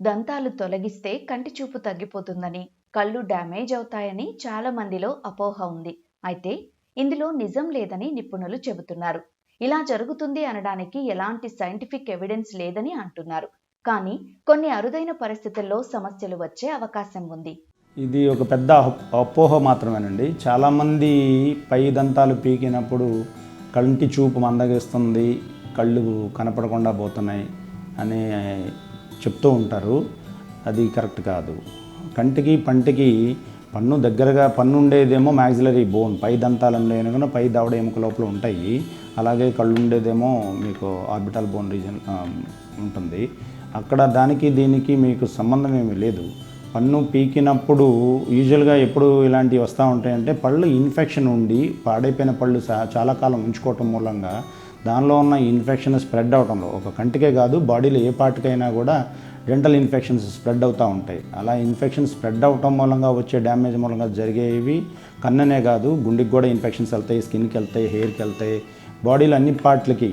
దంతాలు తొలగిస్తే కంటి చూపు తగ్గిపోతుందని, కళ్ళు డ్యామేజ్ అవుతాయని చాలా మందిలో అపోహ ఉంది. అయితే ఇందులో నిజం లేదని నిపుణులు చెబుతున్నారు. ఇలా జరుగుతుంది అనడానికి ఎలాంటి సైంటిఫిక్ ఎవిడెన్స్ లేదని అంటున్నారు. కానీ కొన్ని అరుదైన పరిస్థితుల్లో సమస్యలు వచ్చే అవకాశం ఉంది. ఇది ఒక పెద్ద అపోహ మాత్రమేనండి. చాలామంది పై దంతాలు పీకినప్పుడు కంటి చూపు మందగిస్తుంది, కళ్ళు కనపడకుండా పోతున్నాయి అని చెప్తూ ఉంటారు. అది కరెక్ట్ కాదు. కంటికి పంటికి పన్ను దగ్గరగా పన్ను ఉండేదేమో మ్యాక్సిలరీ బోన్, పై దంతాలు ఉండేవి పై దవడ ఎముక లోపల ఉంటాయి. అలాగే కళ్ళు ఉండేదేమో మీకు ఆర్బిటల్ బోన్ రీజన్ ఉంటుంది. అక్కడ దానికి దీనికి మీకు సంబంధం ఏమీ లేదు. పన్ను పీకినప్పుడు యూజువల్గా ఎప్పుడు ఇలాంటివి వస్తూ ఉంటాయంటే పళ్ళు ఇన్ఫెక్షన్ ఉండి పాడైపోయిన పళ్ళు చాలా కాలం ఉంచుకోవటం మూలంగా దానిలో ఉన్న ఇన్ఫెక్షన్ స్ప్రెడ్ అవటంలో, ఒక కంటికే కాదు బాడీలో ఏ పార్ట్కైనా కూడా డెంటల్ ఇన్ఫెక్షన్స్ స్ప్రెడ్ అవుతూ ఉంటాయి. అలా ఇన్ఫెక్షన్ స్ప్రెడ్ అవటం మూలంగా వచ్చే డ్యామేజ్ మూలంగా జరిగేవి కన్ననే కాదు, గుండెకి కూడా ఇన్ఫెక్షన్స్ వెళ్తాయి, స్కిన్కి వెళ్తాయి, హెయిర్కి వెళ్తాయి, బాడీలో అన్ని పార్ట్లకి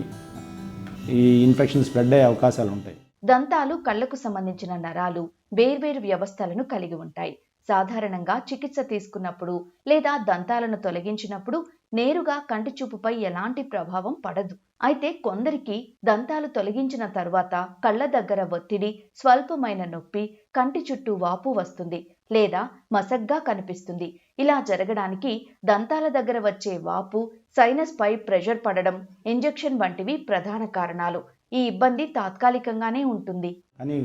ఈ ఇన్ఫెక్షన్ స్ప్రెడ్ అయ్యే అవకాశాలు ఉంటాయి. దంతాలు కళ్లకు సంబంధించిన నరాలు వేర్వేరు వ్యవస్థలను కలిగి ఉంటాయి. సాధారణంగా చికిత్స తీసుకున్నప్పుడు లేదా దంతాలను తొలగించినప్పుడు నేరుగా కంటి చూపుపై ఎలాంటి ప్రభావం పడదు. అయితే కొందరికి దంతాలు తొలగించిన తర్వాత కళ్ళ దగ్గర ఒత్తిడి, స్వల్పమైన నొప్పి, కంటి చుట్టూ వాపు వస్తుంది లేదా మసగ్గా కనిపిస్తుంది. ఇలా జరగడానికి దంతాల దగ్గర వచ్చే వాపు, సైనస్ పై ప్రెషర్ పడడం, ఇంజెక్షన్ వంటివి ప్రధాన కారణాలు. ఈ ఇబ్బంది తాత్కాలికంగానే ఉంటుంది. కానీ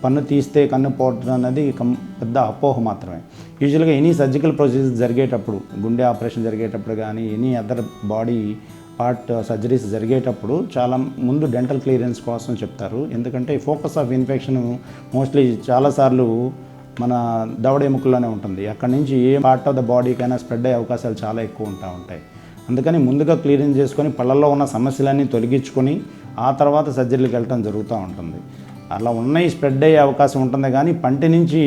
పన్ను తీస్తే కన్ను పోవడం అనేది పెద్ద అపోహ మాత్రమే. యూజువల్గా ఎనీ సర్జికల్ ప్రొసీజర్ జరిగేటప్పుడు, గుండె ఆపరేషన్ జరిగేటప్పుడు కానీ any other body part surgeries జరిగేటప్పుడు చాలా ముందు డెంటల్ క్లియరెన్స్ కోసం చెప్తారు. ఎందుకంటే ఫోకస్ ఆఫ్ ఇన్ఫెక్షన్ మోస్ట్లీ చాలాసార్లు మన దవడ ఎముకల్లోనే ఉంటుంది. అక్కడి నుంచి ఏ పార్ట్ ఆఫ్ ద బాడీకైనా స్ప్రెడ్ అయ్యే అవకాశాలు చాలా ఎక్కువ ఉంటాయి. అందుకని ముందుగా క్లియరెన్స్ చేసుకొని పళ్ళల్లో ఉన్న సమస్యలన్నీ తొలగించుకొని ఆ తర్వాత సర్జరీలకు వెళ్ళటం జరుగుతూ ఉంటుంది. అలా ఉన్నాయి స్ప్రెడ్ అయ్యే అవకాశం ఉంటుంది, కానీ పంటి నుంచి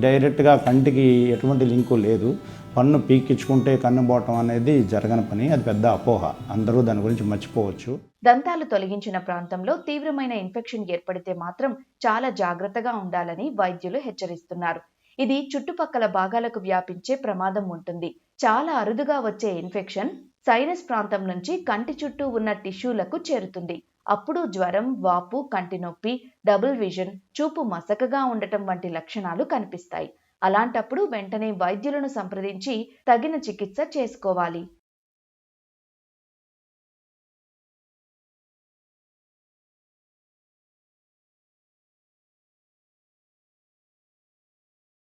డైరెక్ట్గా కంటికి ఎటువంటి లింకు లేదు. పన్ను పీకించుకుంటే కన్ను పోవటం అనేది జరగని పని. అది పెద్ద అపోహ. అందరూ దాని గురించి మర్చిపోవచ్చు. దంతాలు తొలగించిన ప్రాంతంలో తీవ్రమైన ఇన్ఫెక్షన్ ఏర్పడితే మాత్రం చాలా జాగ్రత్తగా ఉండాలని వైద్యులు హెచ్చరిస్తున్నారు. ఇది చుట్టుపక్కల భాగాలకు వ్యాపించే ప్రమాదం ఉంటుంది. చాలా అరుదుగా వచ్చే ఇన్ఫెక్షన్ సైనస్ ప్రాంతం నుంచి కంటి చుట్టూ ఉన్న టిష్యూలకు చేరుతుంది. అప్పుడు జ్వరం, వాపు, కంటి నొప్పి, డబుల్ విజన్, చూపు మసకగా ఉండటం వంటి లక్షణాలు కనిపిస్తాయి. అలాంటప్పుడు వెంటనే వైద్యులను సంప్రదించి తగిన చికిత్స చేసుకోవాలి.